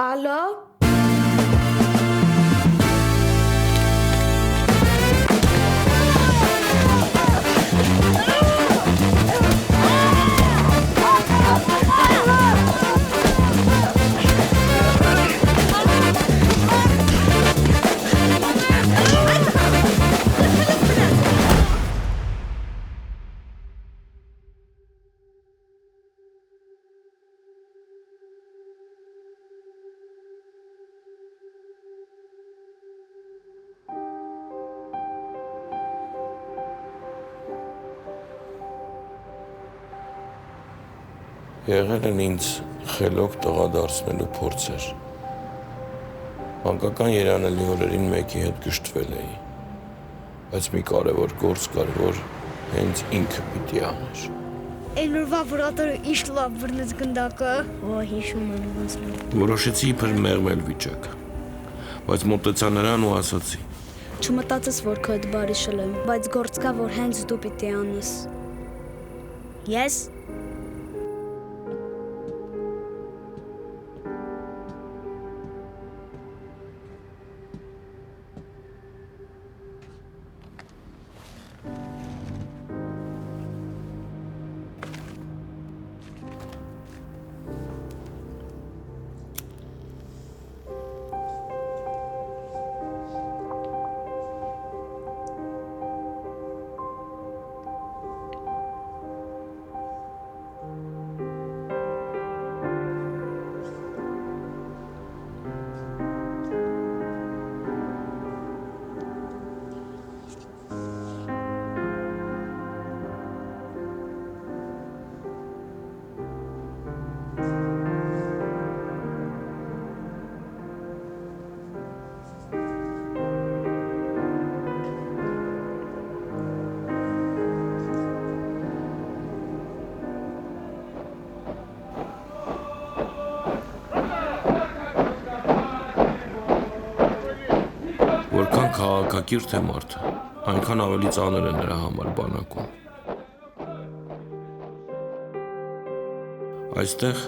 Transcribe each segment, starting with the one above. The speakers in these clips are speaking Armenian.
Ալո։ Եղել են ինձ խելոք տղա դարձնելու փորձեր։ Մանկական երանելի օրերին մեկի հետ գժտվել էի, բայց մի կարևոր գործ կար, որ հենց ինքը պիտի աներ։ Էլորվա վրատորը ինչ լավ բռնեց գնդակը։ Ո, հիշում եմ ոնց լավ։ Որոշեցի իբր մեղմել վիճակը, բայց մոտեցա նրան ու ասացի. Չմտածես, որ քո հետ բարի շլեմ, բայց գործ կա, որ հենց դու պիտի անես։ Ես։ Որքան քաղաքակիրթ է մարդը, այնքան ավելի ծանր է նրա համար բանակում։ Այստեղ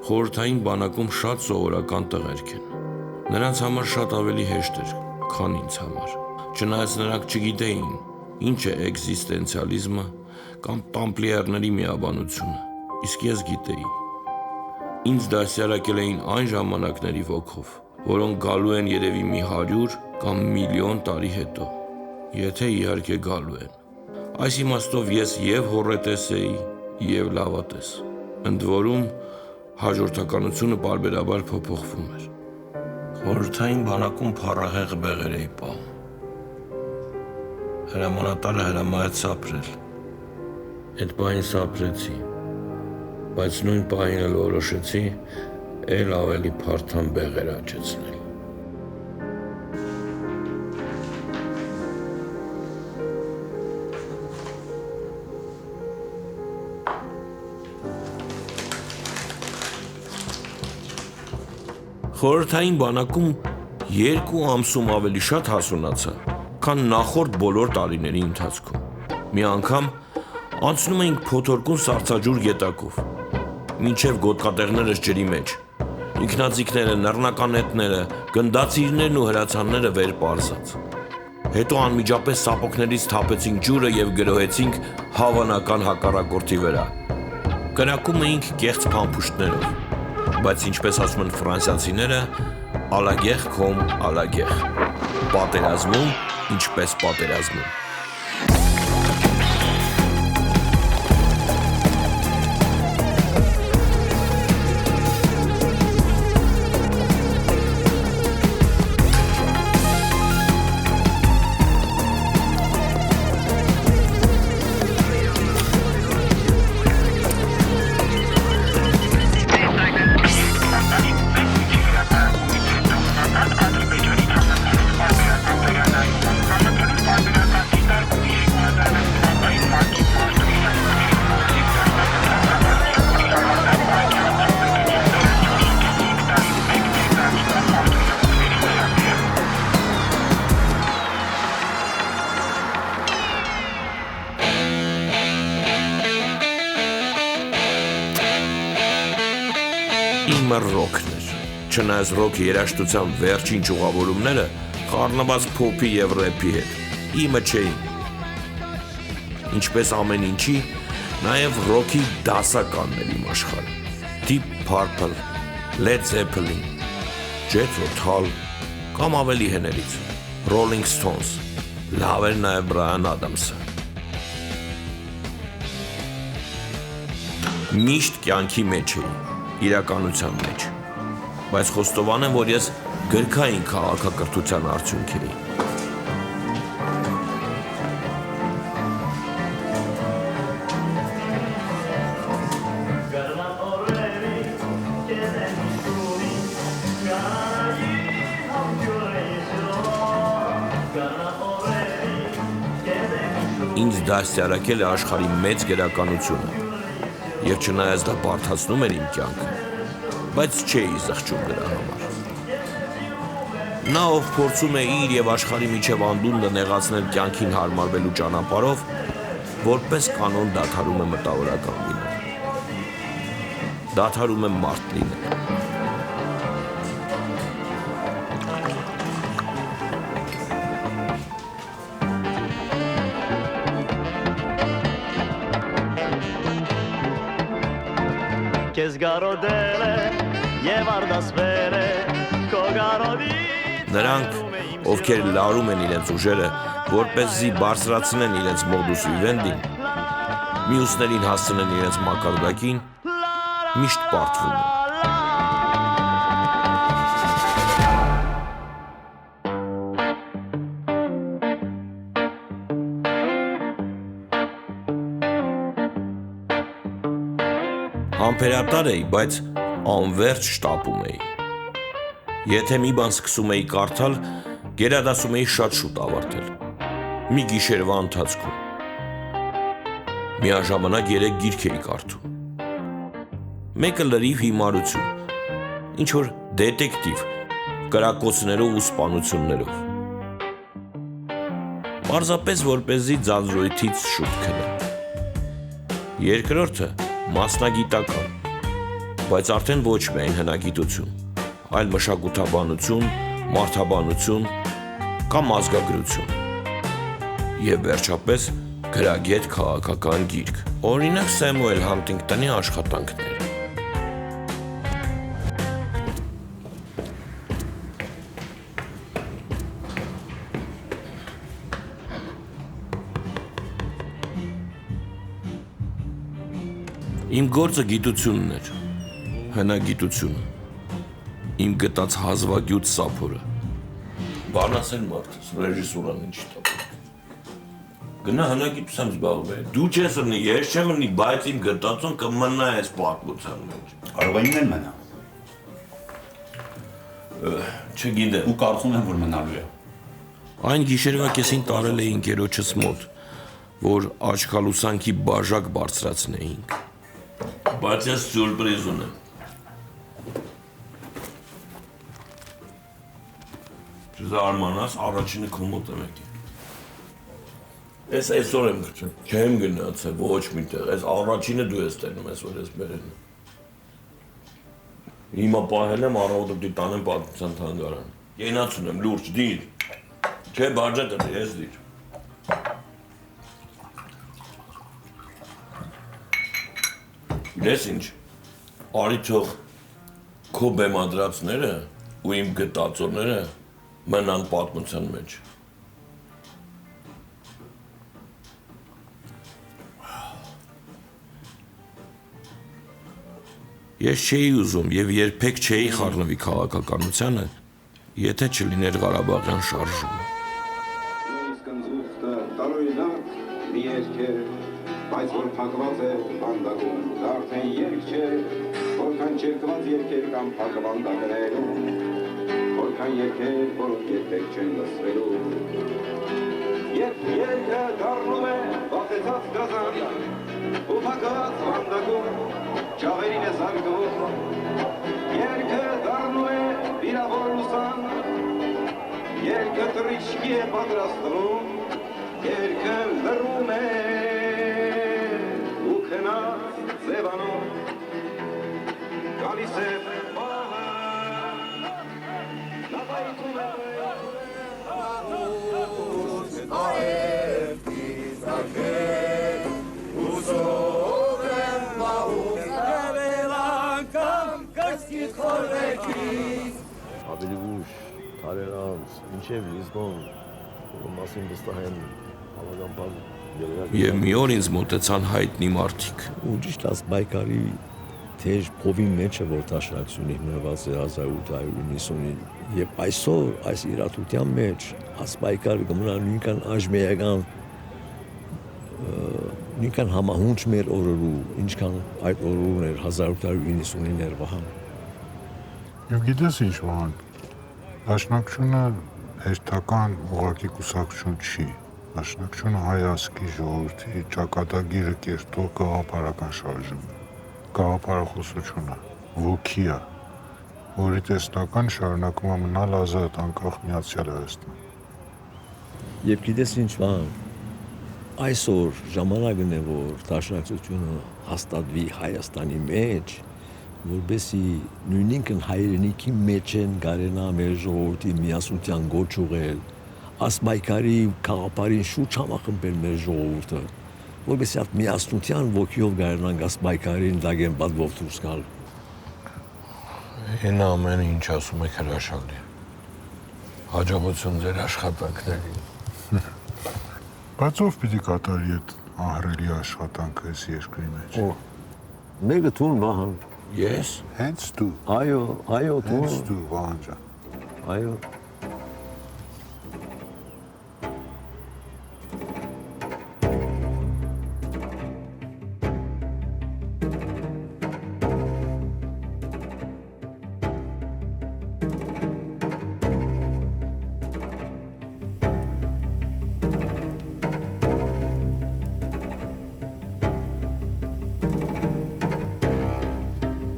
խորհրդային բանակում շատ սովորական տղերք են։ Նրանց համար շատ ավելի հեշտ էր, քան ինձ համար։ Չնայած նրանք չգիտեին, ինչ է էկզիստենցիալիզմը կամ տամպլիերների միաբանությունը, իսկ ես գիտեի։ Ինձ դասյարակել էին այն ժամանակների ոգով, որոնք գալու են երևի մի 100 կամ միլիոն տարի հետո, եթե իհարկե գալու են։ Այս իմաստով ես և հոռետես էի, և լավատես։ Ընդ որում, հաջորդականությունը պարբերաբար փոփոխվում էր։ Խորհրդային բանակում փառահեղ բեղեր էի պահում։ Հրամանատարը հրամայեց սափրել։ Այդ պահին սափրեցի, բայց նույն պահին էլ որոշեցի էլ ավելի փարթամ բեղեր աճեցնել։ Խորհրդային բանակում 2 ամսում ավելի շատ հասունացա, քան նախորդ բոլոր տարիների ընթացքում։ Մի անգամ անցնում էինք փոթորկուն սառցաջուր գետակով, մինչև գոտկատեղներս ջրի մեջ։ Ինքնաձիգները, նռնականետները, գնդացիրներն ու հրացանները վեր պարզած։ Հետո անմիջապես սապոգներից թափեցինք ջուրը և գրոհեցինք հավանական հակառակորդի վրա։ Կրակում էինք կեղծ փամփուշտներով, բայց ինչպես ասում են ֆրանսիացիները, ալագեղ քոմ ալագեղ, պատերազմում ինչպես պատերազմում։ Իմը ռոքն էր, Չնայած ռոքի երաժշտության վերջին ճյուղավորումները խառնված փոփի եւ ռեփի հետ իմը չէին։ Ինչպես ամեն ինչի, նաեւ ռոքի դասականներ իմ աշխարհը։ Deep Purple, Led Zeppelin, Jethro Tull կամ ավելի հներից Rolling Stones, լավ էր նաեւ Bryan Adams-ը։ Միշտ կյանքի մեջ էի, իրականության մեջ, բայց խոստովանեմ, որ ես գրքային քաղաքակրթության արդյունք էի։ Ինձ դաստիարակել է աշխարհի մեծ գրականությունը, եւ չնայած դա բարդացնում էր իմ կյանքը, բայց չէի զղջում դրա համար։ Նա, ով փորձում է իր եւ աշխարհի միջև անդունդը նեղացնել կյանքին հարմարվելու ճանապարհով, որպես կանոն դադարում է մտավորական լինել։ Դադարում է մարդ լինել։ Քեզ գարոդել է եւ արդասվել է քո գարոդից Նրանք, ովքեր լարում են իրենց ուժերը, որպեսզի բարձրացնեն իրենց մոդուս վիվենդին, մյուսներին հասցնեն իրենց մակարդակին, միշտ պարտվում են։ Համբերատար էի, բայց անverջ շտապում էի։ Եթե մի բան սկսում էի կարդալ, գերադասում էի շատ շուտ ավարտել։ Մի գիշերվա ընթացքում։ Միաժամանակ 3 գիրք էի կարդում։ Մեկը լրիվ հիմարություն, ինչ-որ դետեկտիվ, կրակոցներով ու սպանություններով։ Պարզապես որպեսզի ձանձրույթից շուտ քնեմ։ Երկրորդը մասնագիտական, բայց արդեն ոչ միայն հնագիտություն, այլ մշակութաբանություն, մարդաբանություն կամ ազգագրություն։ Եվ վերջապես գրագետ քաղաքական գիրք, օրինակ Սեմուել Հանթինգտոնի աշխատանքներ։ Իմ գործը գիտությունն էր, հնագիտությունը, իմ գտած հազվագյուտ սափորը։ Բանասեն մարդս, ռեժիսուրան ինչ տապ։ Գնա հնագիտությամբ զբաղվել։ Դու չես ընի, ես չեմ ընի, բայց իմ գտածուն կմնա այս պատմության մեջ։ Կարող է ինքն մնա։ Չգիտեմ։ Ու կարծում եմ, որ մնալու է։ Այն գիշերվա կեսին տարել էի ընկերոջս մոտ, որ աչքալուսանքի բաժակ բարձրացնեինք։ Բայց ես սուրպրիզ ունեմ։ Չզարմանաս, առաջինը քո մոտ եմ եկել։ Ես այսօր եմ գրչում, չեմ գնացել ոչ միտեղ, այս առաջինը դու ես տենում ես, որ ես բերել եմ։ Հիմա պահել եմ, առավոտը դի տանեմ պատմության թանգարան։ Կենաց ունեմ, լուրջ, դիր։ Չէ, բաժակը դի, ես դիր։ Ես ինչ, արի թող քո բեմադրածները ու իմ գտածոները մնան պատմության մեջ։ Ես չէի ուզում և երբեք չէի խառնվի քաղաքականությանը, եթե չլիներ Ղարաբաղյան շարժումը։ Բայց որ փակված է բանդակում, դա արդեն երգ չէ, որքան չերկված երգեր կամ փակված բանդակներում, որքան երգեր, որոնք երբեք չեն լսվելու։ Երբ երգը դառնում է վախեցած գազան, ու փակված բանդակում, ճավերին է զարգվում, երգը դառնում է վիրավոր լուսան, երգը թռիչքի է պատրաստվում, երգը լռում է Ձևանում գալիս է պահը Ավելի ուշ, տարեր անց, մինչև Լիզբոն, որը մասին վստահ եմ հավանական բան եղել։ Եվ մի օր ինձ մոտեցան հայտնի մարդիկ։ Ու ճիշտ աս Բայկարի թեժ փովի մեջ է, որ դաշնակցությունը հիմնված է 1890-ին։ Եվ այսօր այս իրադարձության մեջ աս Բայկարը գմնա նույնքան աժմեական նույնքան համահունչ մեր օրերու, ինչքան այդ օրերուն էր 1890-ին էր վահան։ Եվ գիտես ինչ Վահան, դաշնակցությունը հերթական ուղղակի կուսակցություն չի։ Դաշնակցությունը հայ ազգի ժողովրդի ճակատագիրը կերտող գաղափարական շարժում է, գաղափարախոսությունը, ոգի է, որի տեսնական շարունակում է մնալ ազատ անկախ Միացյալ Հայաստան։ Եվ գիտես ինչ Վահան, այսօր ժամանակն է, որ դաշնակցությունը հաստատվի Հայաստանի մեջ, որբեսի նույնինքն հայրենիքի մեջ են գարենա մեր ժողովրդի միասնության գոչ ուղղել, աս Բայկարի քաղաքարին շուտ համախմբել մեր ժողովուրդը, որբեսի այդ միասնության ոգիով գարենան աս Բայկարին դագեն պատվով դուրս գալ։ Այն ամեն ինչ ասում եք հրաշալի։ Հաջողություն ձեր աշխատանքներին։ Բայց ով պիտի կատարի այդ ահռելի աշխատանքը այս երկրի մեջ։ Մեկը թուն Վահան։ Ես։ Հենց դու։ Այո, թուն։ Հենց դու Վահան ջան։ Այո։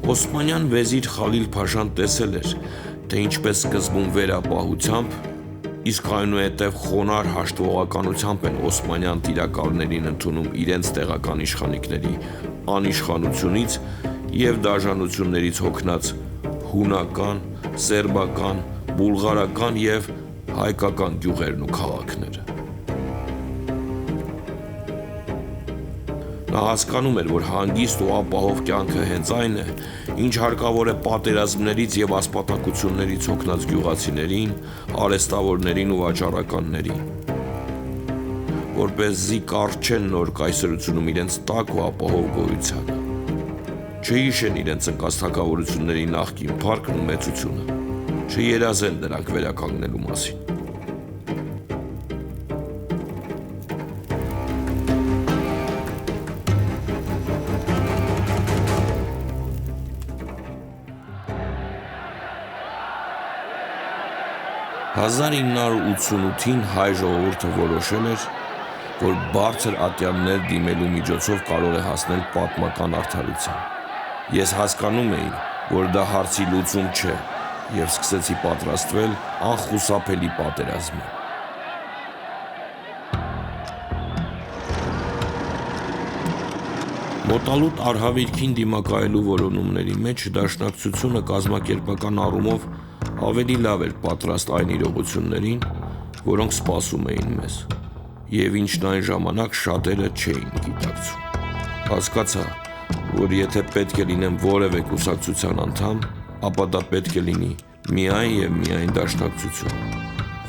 Օսմանյան վեզիր Խալիլ Փաշան տեսել էր, թե ինչպես սկզբում վերապահությամբ, իսկ այնուհետև խոնար հաշտվողականությամբ են օսմանյան տիրակալներին ընդունում իրենց տեղական իշխանիկների անիշխանությունից և դաժանություններից հոգնած հունական, սերբական, բուլղարական և հայկական գյուղերն ու քաղաքները։ Նա հասկանում էր, որ հանգիստ ու ապահով կյանքը հենց այն է, ինչ հարկավոր է պատերազմներից և ասպատակություններից հոգնած գյուղացիներին, արհեստավորներին ու վաճառականներին, որպեսզի կառչեն նոր կայսրությունում իրենց տաք ու ապահով գոյությանը, չհիշեն իրենց ընկած թագավորությունների նախկին փառքն ու մեծությունը, չերազեն դրանք վերականգնելու մասին։ «1988-ին հայ ժողովուրդը որոշել էր, որ բարձր ատյաններ դիմելու միջոցով կարող է հասնել պատմական արդարության։ Ես հասկանում էի, որ դա հարցի լուծում չէ և սկսեցի պատրաստվել անխուսափելի պատերազմի։ Մոտալուտ արհավիրքին դիմակայելու որոնումների մեջ դաշնակցությունը կազմակերպական առումով ավելի լավ էր պատրաստ այն իրողություններին, որոնք սպասում էին մեզ, և ինչն այն ժամանակ շատերը չէին գիտակցում։ Հասկացա, որ եթե պետք է լինեմ որևէ կուսակցության անդամ, ապա դա պետք է լինի միայն և միայն դաշնակցություն,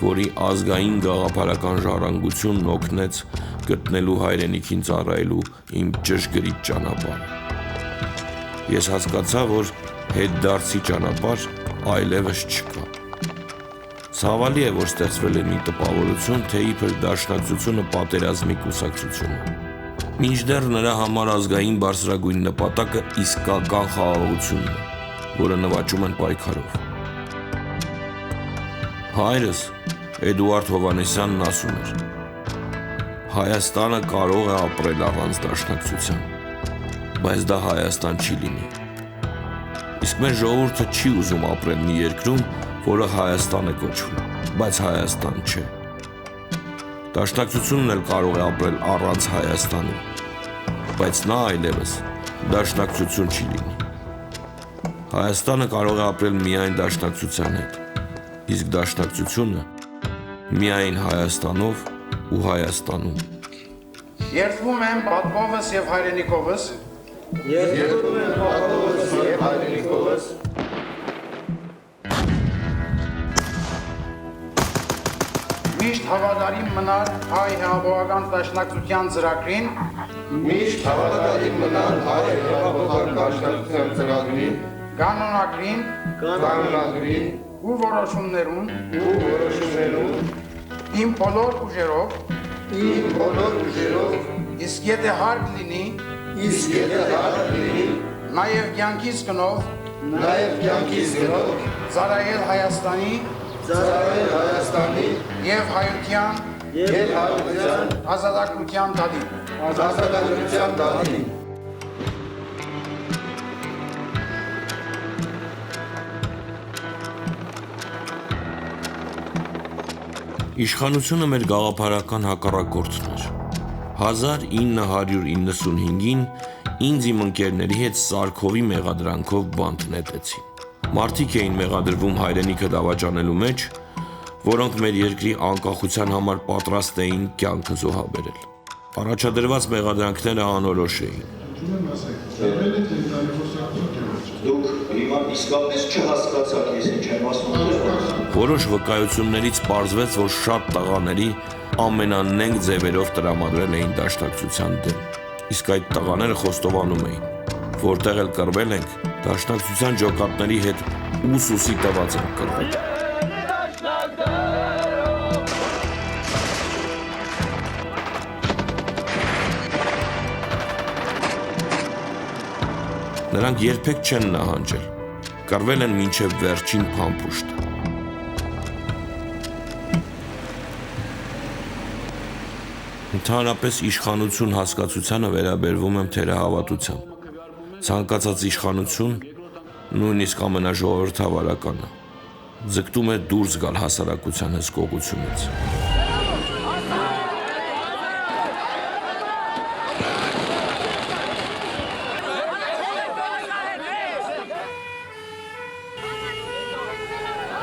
որի ազգային գաղափարական ժառանգությունն օգնեց գտնելու հայրենիքին ծառայելու իմ ճշգրիտ ճանապարհը։ Ես հասկացա, որ հետդարձի ճանապարհ այլևս չկա։ Ցավալի է, որ ստեղծվել է մի տպավորություն, թե իբր դաշնակցությունը պատերազմի կուսակցություն է։ Մինչդեռ նրա համար ազգային բարձրագույն նպատակը իսկական խաղաղությունն է, որը նվաճում են պայքարով։ Հայրս Էդուարդ Հովհաննիսյանն ասում էր. Հայաստանը կարող է ապրել առանց դաշնակցության, բայց դա Հայաստան չի լինի։ Իսկ մեր ժողովուրդը չի ուզում ապրել մի երկրում, որը Հայաստան է կոչվում, բայց Հայաստան չէ։ Դաշնակցությունն էլ կարող է ապրել առանց Հայաստանի, բայց նա այլևս դաշնակցություն չի լինի։ Հայաստանը կարող է ապրել միայն դաշնակցության հետ, իսկ դաշնակցությունը միայն Հայաստանով ու Հայաստանում։ Երդվում եմ պատվովս և հայրենիքովս միշտ հավատարիմ մնալ հայ հեղափոխական դաշնակցության ծրագրին կանոնագրին ու որոշումներուն իմ բոլոր ուժերով իսկ եթե հարկ լինի նաև կյանքիս գնով ծառայել Հայաստանի և հայության ազատագրության դադին։ Իշխանությունը մեր գաղափարական հակառակորդն էր։ 1995-ին ինձ իմ ընկերների հետ Սարքովի մեղադրանքով բանտ նետեցին։ Մարդիկ էին մեղադրվում հայրենիքը դավաճանելու մեջ, որոնք մեր երկրի անկախության համար պատրաստ էին կյանքը զոհաբերել։ Առաջադրված մեղադրանքները անորոշ էին։ Դուք հիմա իսկապես չհասկացաք, ես ինչ եմ ասում։ Որոշ վկայություններից պարզվեց, որ շատ տղաների ամենանենգ ձևերով տրամադրել էին դաշնակցության դեմ, իսկ այդ տղաները խոստովանում էին, որտեղ էլ կռվել ենք, դաշնակցության ջոկատների հետ ուսուսի տված ենք կռվել։ Նրանք երբեք չեն նահանջել, կռվել են մինչև վերջին փամփուշտը։ Ընդհանրապես իշխանություն հասկացությանը վերաբերվում եմ թերահավատությամբ։ Ցանկացած իշխանություն, նույնիսկ ամենաժողովրդավարականը, ձգտում է դուրս գալ հասարակության հսկողությունից։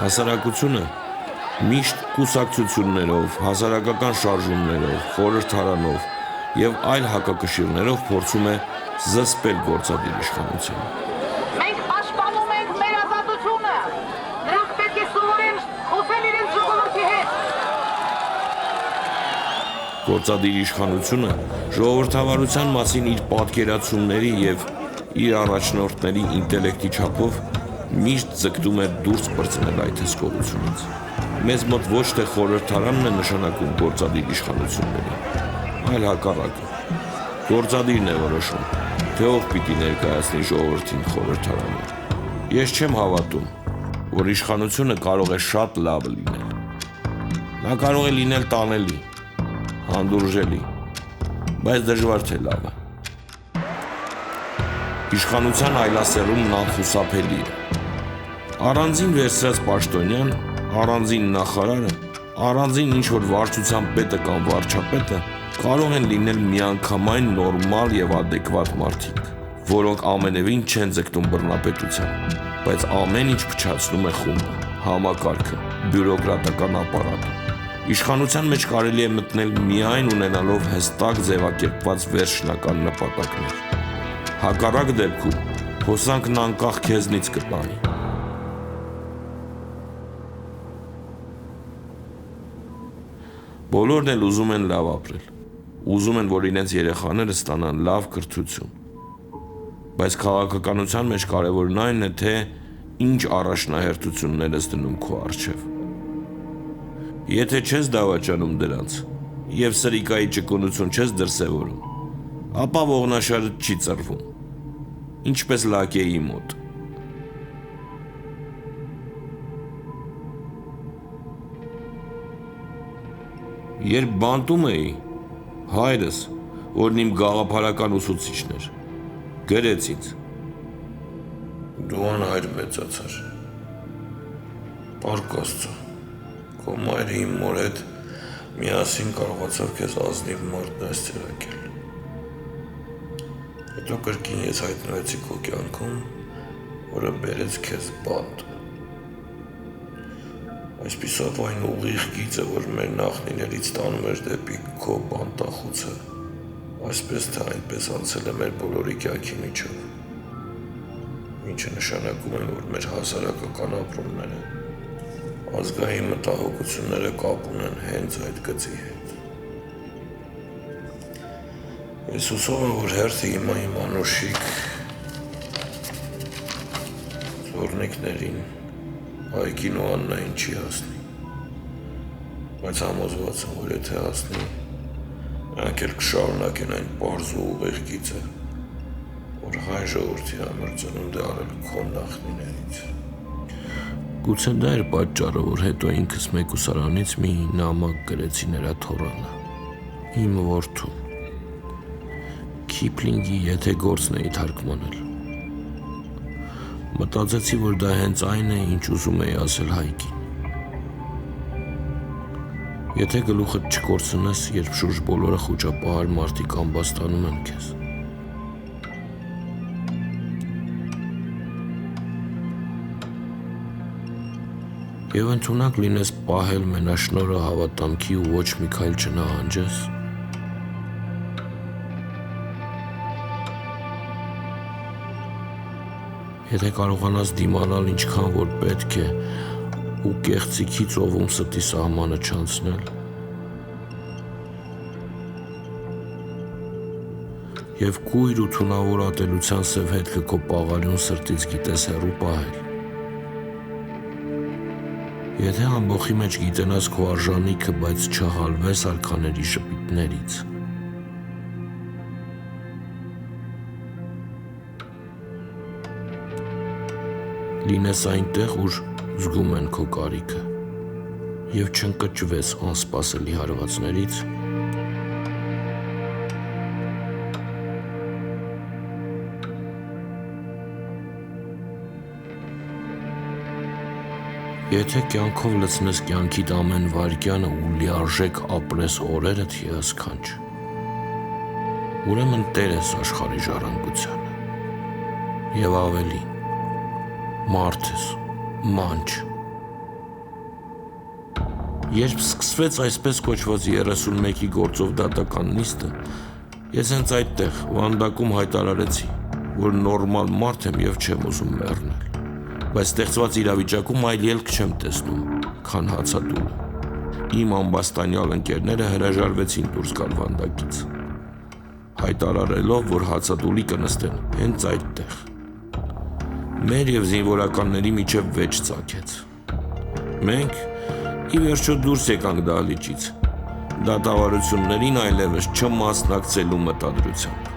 Հասարակությունը միշտ կուսակցություններով, հասարակական շարժումներով, խորհրդարանով և այլ հակակշիռներով փորձում է զսպել գործադիր իշխանությանը։ Մենք պաշտպանում ենք մեր ազատությունը։ Նրանք պետք է սովորեն խոսել իրենց ժողովրդի հետ։ Գործադիր իշխանությունը ժողովրդավարության մասին իր պատկերացումների և իր առաջնորդների ինտելեկտի չափով միշտ ձգտում է դուրս պրծնել այդ հսկողությունից։ Մեզ մոտ ոչ թե խորհրդարանն է նշանակում գործադիր իշխանություններին, այլ հակառակը։ Գործադիրն է որոշում, թե ով պիտի ներկայացնի ժողովրդին խորհրդարանում։ Ես չեմ հավատում, որ իշխանությունը կարող է շատ լավ լինել։ Նա կարող է լինել տանելի, հանդուրժելի, բայց դժվար թե լավը։ Իշխանության այլասերումն անխուսափելի է։ Առանձին վերցրած պաշտոնյան, առանձին նախարարը, առանձին ինչ-որ վարչության պետը կամ վարչապետը կարող են լինել միանգամայն նորմալ և ադեկվատ մարդիկ, որոնք ամենևին չեն ձգտում բռնապետության, բայց ամեն ինչ փչացնում է խումբը, համակարգը, բյուրոկրատական ապարատը։ Իշխանության մեջ կարելի է մտնել միայն ունենալով հստակ ձևակերպված վերջնական նպատակներ։ Հակառակ դեպքում հոսանքն անկախ քեզնից կտանի։ Բոլորն էլ ուզում են լավ ապրել, ուզում են, որ իրենց երեխաները ստանան լավ կրթություն, բայց քաղաքականության մեջ կարևորն այն է, թե ինչ առաջնահերթություններ ես դնում քո առջև։ Եթե չես դավաճանում դրանց և սրիկայի ճկունություն չես դրսևորում, ապա ողնաշարը չի ծռվում, ինչպես լակեի մոտ։ Երբ բանտում էի, հայրս, որն իմ գաղափարական ուսուցիչն էր, գրեց ինձ. դու անհայր մեծացար, Փառք Աստծո, քո մայրը իմ մոր հետ միասին կարողացավ քեզ ազնիվ մարդ դաստիարակել։ Հետո կրկին ես հայտնվեցի քո կյանքում, որը բերեց քեզ բանտ։ Այսպիսով այն ուղիղ գիծը, որ մեր նախնիներից տանում էր դեպի քո բանտախուցը, այսպես թե այնպես անցել է մեր բոլորի կյանքի միջով, ինչը նշանակում է, որ մեր հասարակական ապրումները, ազգային մտահոգությունները կապ ունեն հենց այդ գծի հետ։ Ես հուսով եմ, որ հերթը հիմա իմ անուշիկ զորնիկներին Այգին ու Աննային չի հասնի, բայց համոզված եմ, որ եթե հասնի, նրանք էլ կշարունակեն այն պարզ ու ուղիղ գիծը, որ հայ ժողովրդի համար ծնունդ է արել քո նախնիներից։ Գուցե դա էր պատճառը, որ հետո ինքս մեկուսարանից մի նամակ գրեցի նրա թոռանը, իմ որդու, Քիփլինգի «Եթե գործն էի թարգմանել»։ Մտածեցի, որ դա հենց այն է, ինչ ուզում էի ասել Հայկին։ Եթե գլուխդ չկորցնես, երբ շուրջ բոլորը խուճապահար մարդիկ ամբաստանում են քեզ։ Եվ ընդունակ լինես պահել մենաշնորհը հավատամքի ու ոչ մի քայլ չնահանջես, եթե կարողանաս դիմանալ ինչքան որ պետք է ու կեղծիքի ծովում ստի սահմանը չանցնել, և կույր ու թունավոր ատելության սև հետքը քո պաղարյուն սրտից գիտես հեռու պահել, եթե ամբոխի մեջ գիտենաս քո արժանիքը, բայց չհալվես արքաների շպիտներից, լինես այնտեղ, ուր զգում են քո կարիքը, և չընկճվես անսպասելի հարվածներից, եթե կյանքով լցնես կյանքիդ ամեն վայրկյանը ու լիարժեք ապրես օրերդ հիասքանչ, ուրեմն տեր ես աշխարհի ժառանգությանը, և ավելին, մարդ ես, մանչ։ Երբ սկսվեց այսպես կոչված 31-ի գործով դատական նիստը, ես հենց այդտեղ վանդակում հայտարարեցի, որ նորմալ մարդ եմ և չեմ ուզում մեռնել, բայց ստեղծված իրավիճակում այլ ելք չեմ տեսնում, քան հացադուլը։ Իմ ամբաստանյալ ընկերները հրաժարվեցին դուրս գալ վանդակից, հայտարարելով, որ հացադուլի կնստեն հենց այդտեղ։ Մեր և զինվորականների միջև վեճ ծագեց։ Մենք ի վերջո դուրս եկանք դահլիճից, դատավարություններին այլևս չմասնակցելու մտադրությամբ։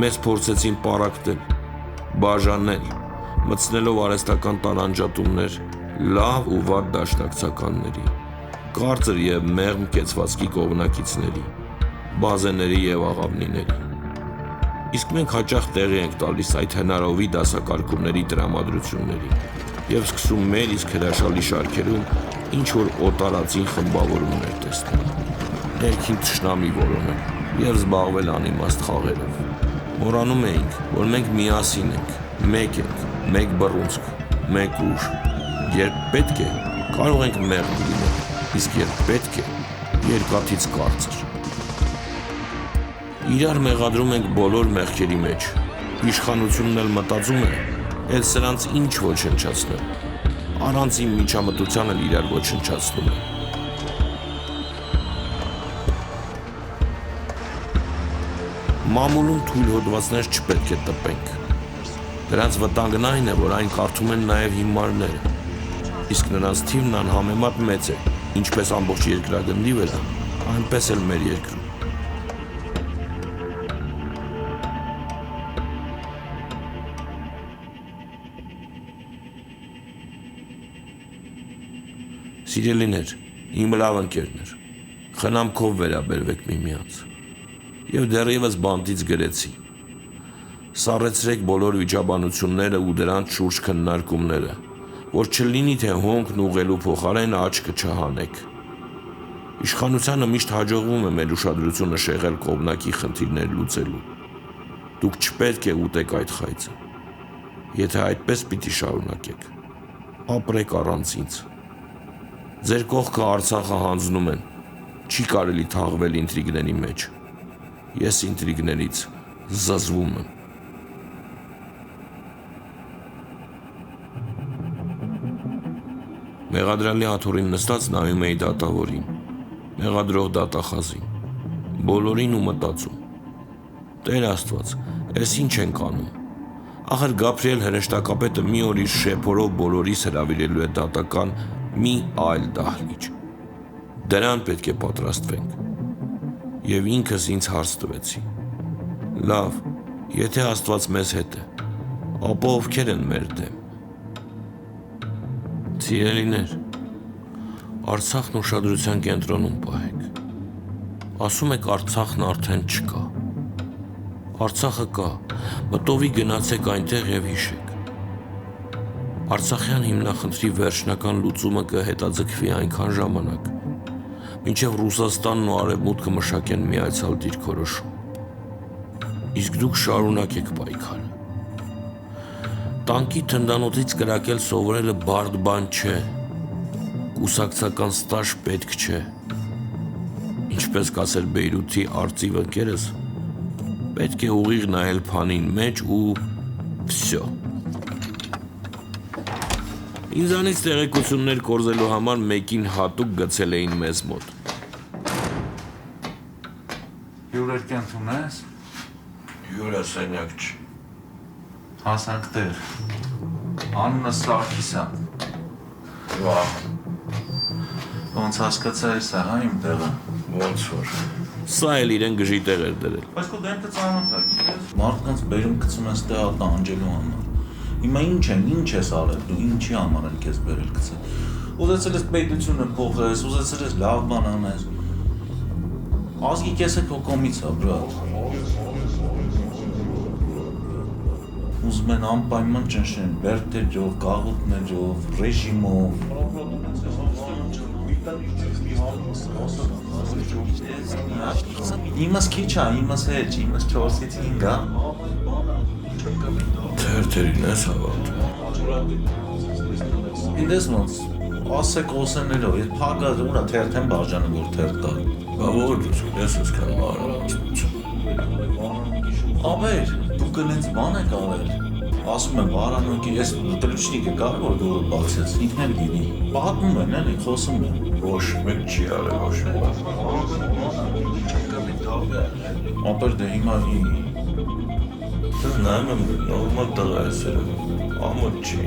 Մեզ փորձեցին պառակտել, բաժանել, մտցնելով արհեստական տարանջատումներ լավ ու վատ դաշնակցականների, կարծր և մեղմ կեցվածքի կողմնակիցների, բազեների և աղավնիների։ Իսկ մենք հաճախ տեղի ենք տալիս այդ հնարովի դասակարգումների տրամադրություններին և սկսում մեր իսկ հրաշալի շարքերում ինչ-որ օտարածին խմբավորումներ տեսնել, ներքին թշնամի որոնել և զբաղվել անիմաստ խաղերով։ Մոռանում էինք, որ մենք միասին ենք, մեկ բռունցք, մեկ ուժ։ Երբ պետք է, կարող ենք մեղմ լինել, իսկ երբ պետք է, երկաթից կարծր։ Իրար մեղադրում ենք բոլոր մեղքերի մեջ, իշխանությունն էլ մտածում է, էլ սրանց ինչ ոչնչացնել, առանց իմ միջամտության էլ իրար ոչնչացնում է։ Մամուլում թույլ հոդվածներ չպետք է տպենք։ Դրանց վտանգն այն է, որ այն կարդում են նաև հիմարները, իսկ նրանց թիվն անհամեմատ մեծ է, ինչպես ամբողջ երկրագնդի վրա, այնպես էլ մեր երկրում։ Սիրելիներ, իմ լավ ընկերներ, խնամքով վերաբերվեք միմյանց։ Եվ դեռևս բանտից գրեցի. սառեցրեք բոլոր վիճաբանությունները ու դրանց շուրջ քննարկումները, որ չլինի թե հոնքն ուղղելու փոխարեն աչքը չհանեք։ Իշխանությանը միշտ հաջողվում է մեր ուշադրությունը շեղել կողմնակի խնդիրներ լուծելու։ Դուք չպետք է ուտեք այդ խայծը։ Եթե այդպես պիտի շարունակեք, ապրեք առանց ինձ։ Ձեր կողքը Արցախը հանձնում են, չի կարելի թաղվել ինտրիգների մեջ։ Ես ինտրիգներից զզվում եմ։ Մեղադրյալի աթոռին նստած նայում էի դատավորին, մեղադրող դատախազին, բոլորին ու մտածում. Տեր Աստված, ես ինչ ենք անում։ Ախր Գաբրիել հրեշտակապետը մի օր իր շեփորով բոլորիս հրավիրելու է դատական մի այլ դահլիճ։ Դրան պետք է պատրաստվենք։ Եվ ինքս ինձ հարց տվեցի. լավ, եթե Աստված մեզ հետ է, ապա ովքեր են մեր դեմ։ Սիրելիներ, Արցախն ուշադրության կենտրոնում պահեք։ Ասում եք Արցախն արդեն չկա։ Արցախը կա, մտովի գնացեք այնտեղ և հիշեք։ Արցախյան հիմնախնդրի վերջնական լուծումը կհետաձգվի այնքան ժամանակ, մինչև Ռուսաստանն ու Արևմուտքը մշակեն միացյալ դիրքորոշում։ Իսկ դուք շարունակեք պայքարը։ Տանկի թնդանոթից կրակել սովորելը բարդ բան չէ, կուսակցական ստաժ պետք չէ։ Ինչպես կասեր Բեյրութի արծիվ ընկերս, պետք է ուղիղ նայել փանին մեջ ու վսյո։ Ինձանից տեղեկություններ կորզելու համար մեկին հատուկ գցել էին մեզ մոտ։ Հյուրերկենտ ունես։ Հյուրասենյակ չի։ Հասանք տեղ։ Անունը Սարգիսյան։ Վաղ։ Ոնց հասկացա սա, հա իմ տեղը։ Ոնց որ։ Սա էլ իրեն գժի տեղ էր դրել։ Բայց քո դեմքը ծանոթ է, գիտես։ Մարդկանց բերում գցում ես տեղ տանջելու համար։ Հիմա ինչ ես արել, դու ինչի համար են քեզ բերել գցել։ Ուզեցել ես պետությունը փոխես, ուզեցել ես լավ բան անես։ Ազգի կեսը քո կողմից է, բրատ։ Ուզում են անպայման ճնշեն բերտերով, գաղութներով, ռեժիմով։ Իմաս քիչ է, իմաս հեչ, իմաս 4-ից 5 է։ Թերթերին ես հավատում։ Իդես ոնց, ասեք օսեներով, ես փակած ուրա թերթ եմ բաժանում, որ թերթ կա։ Բա որ ես եսքան մարամիջնություն։ Աբեր, դու կնենց բան եք արել։ Ասում եմ վարանոքի, ես տրուչնիկը կար, որ դուրը բացես, ինքն էլ գինի։ Պատմում են, էլի, խոսում են։ Ոչ մեկ չի արել, ոչ մեկ։ Ապեր դե հիմա Դες նայում եմ նորմալ տղա ես երևում, ամոթ չի։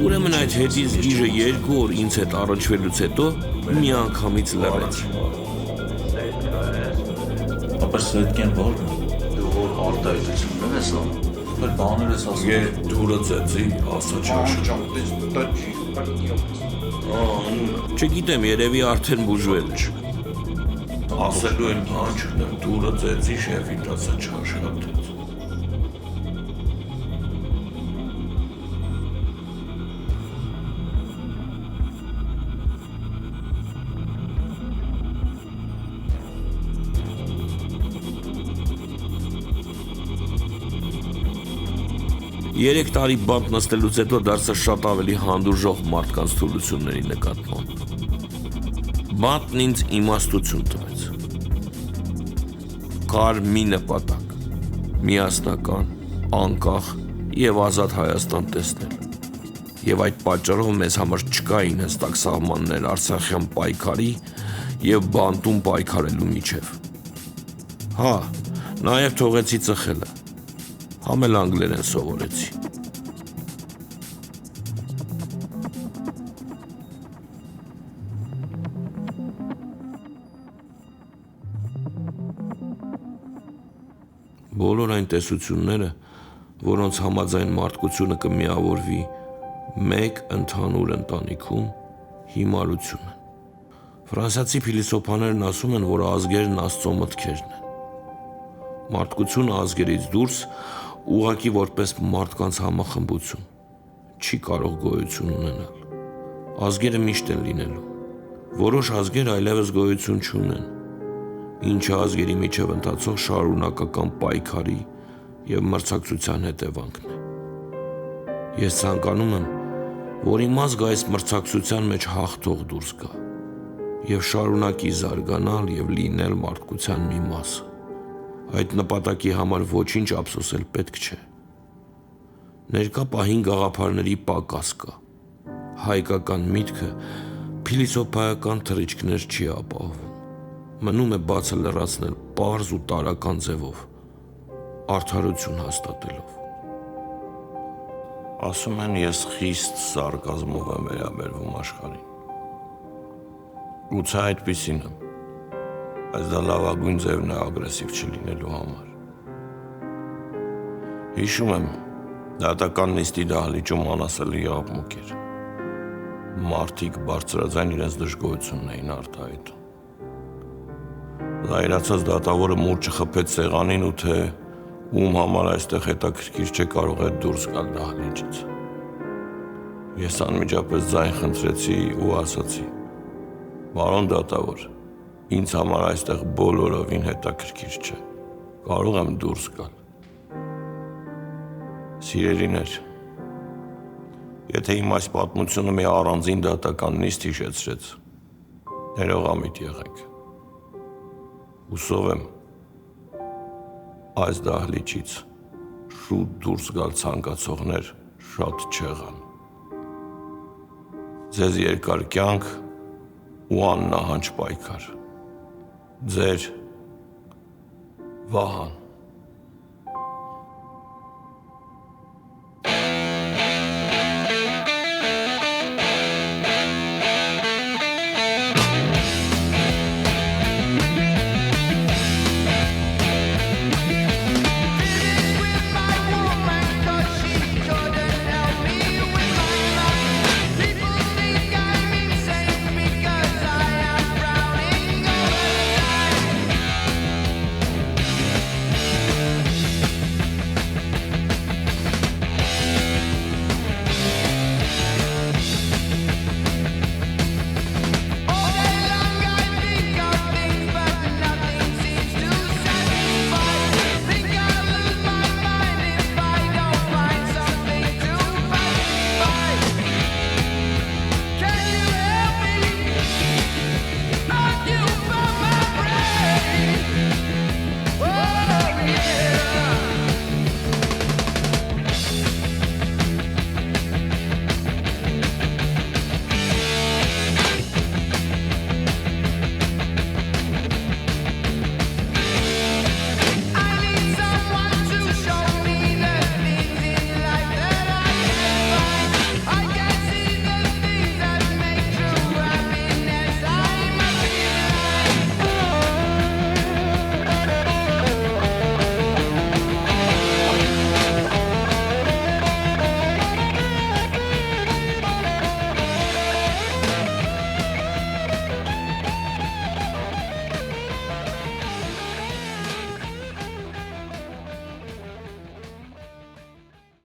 Ուրեմն այդ հետից գիժը 2 օր ինձ հետ առնչվելուց հետո մի անգամից լռեց։ Ապեր Սվետկեն ո՞րն է։ Դու որ արտահայտություններ ես անում։ Ապեր բաներ ես ասում։ Ես դուրը ծեցի, ասա չաշը։ Չգիտեմ, երևի արդեն բուժվել է։ Ասելու են բան չունեմ, դուրը ծեցի շեֆին ասա չաշխատեց։ Երեք տարի բանտ նստելուց հետո դարձա շատ ավելի հանդուրժող մարդկանց թուլությունների նկատմամբ։ Բանտն ինձ իմաստություն տվեց։ Կար մի նպատակ, միասնական, անկախ և ազատ Հայաստան տեսնել։ Եվ այդ պատճառով մեզ համար չկային հստակ սահմաններ արցախյան պայքարի և բանտում պայքարելու միջև։ Հա, նաև թողեցի ծխելը, համ էլ անգլերեն սովորեցի։ Բոլոր այն տեսությունները, որոնց համաձայն մարդկությունը կմիավորվի մեկ ընդհանուր ընտանիքում, հիմարություն են։ Ֆրանսիացի փիլիսոփաներն ասում են, որ ազգերն Աստծո մտքերն են։ Մարդկությունը ազգերից դուրս, ուղղակի որպես մարդկանց համախմբություն, չի կարող գոյություն ունենալ։ Ազգերը միշտ են լինելու, Որոշ ազգեր այլևս գոյություն չունեն, ինչը ազգերի միջև ընթացող շարունակական պայքարի և մրցակցության հետևանքն է։ Ես ցանկանում եմ, որ իմ ազգը այս մրցակցության մեջ հաղթող դուրս գա և շարունակի զարգանալ և լինել մարդկության մի մասը։ Այդ նպատակի համար ոչինչ ափսոսել պետք չէ։ Ներկա պահին գաղափարների պակաս կա։ Հայկական միտքը փիլիսոփայական թռիչքներ չի ապահովում։ Մնում է բացը լրացնել պարզ ու տարրական ձևով, արդարություն հաստատելով։ Ասում են, ես խիստ սարկազմով եմ վերաբերվում աշխարհին։ Գուցե այդպիսին եմ, բայց դա լավագույն ձևն է ագրեսիվ չլինելու համար։ Հիշում եմ, դատական նիստի դահլիճում անասելի աղմուկ էր։ Մարդիկ բարձրաձայն իրենց դժգոհությունն էին արտահայտում։ Զայրացած դատավորը մուրճը խփեց սեղանին ու թե ում համար այստեղ հետաքրքիր չէ կարող է դուրս գալ դահլիճից։ Ես անմիջապես ձայն խնդրեցի ու ասացի. «Պարոն դատավոր, ինձ համար այստեղ բոլորովին հետաքրքիր չէ, կարող եմ դուրս գալ»։ Սիրելիներ, եթե իմ այս պատմությունը մի առանձին դատական նիստ հիշեցրեց, ներողամիտ եղեք։ Հուսով եմ, այս դահլիճից շուտ դուրս գալ ցանկացողներ շատ չեղան։ Ձեզ երկար կյանք ու աննահանջ պայքար։ Ձեր Վահան։